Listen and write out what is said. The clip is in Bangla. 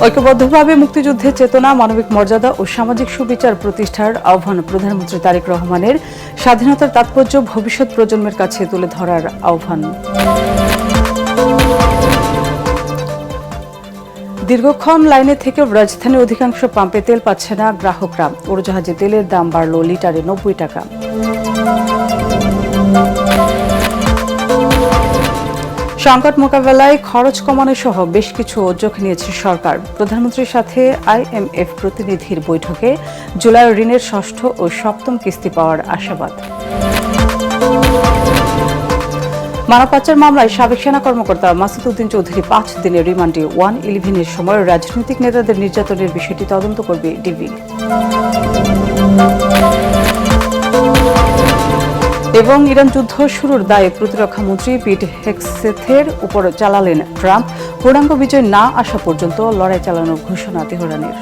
ঐক্যবদ্ধভাবে মুক্তিযুদ্ধের চেতনা, মানবিক মর্যাদা ও সামাজিক সুবিচার প্রতিষ্ঠার আহ্বান প্রধানমন্ত্রী তারেক রহমানের। স্বাধীনতার তাৎপর্য ভবিষ্যৎ প্রজন্মের কাছে তুলে ধরার আহ্বান। দীর্ঘক্ষণ লাইনে থেকেও রাজধানীর অধিকাংশ পাম্পে তেল পাচ্ছে না গ্রাহকরা। উড়োজাহাজে তেলের দাম বাড়ল লিটারে ৯০ টাকা। সংকট মোকাবেলায় খরচ কমানো সহ বেশ কিছু উদ্যোগ নিয়েছে সরকার। প্রধানমন্ত্রীর সাথে IMF প্রতিনিধির বৈঠকে জুলাই ঋণের ষষ্ঠ ও সপ্তম কিস্তি পাওয়ার আশাবাদ। মানব পাচার মামলায় সাবেক সেনা কর্মকর্তা মাসুদ উদ্দিন চৌধুরী ৫ দিনের রিমান্ডে। 111-এর সময় রাজনৈতিক নেতাদের নির্যাতনের বিষয়টি তদন্ত করবে ডিবি। এবং ইরান যুদ্ধ শুরুর দায়ে প্রতিরক্ষা মন্ত্রী পিট হেগসেথের উপর চালালেন ট্রাম্প। পূর্ণাঙ্গ বিজয় না আসা পর্যন্ত লড়াই চালানোর ঘোষণা তেহরানের।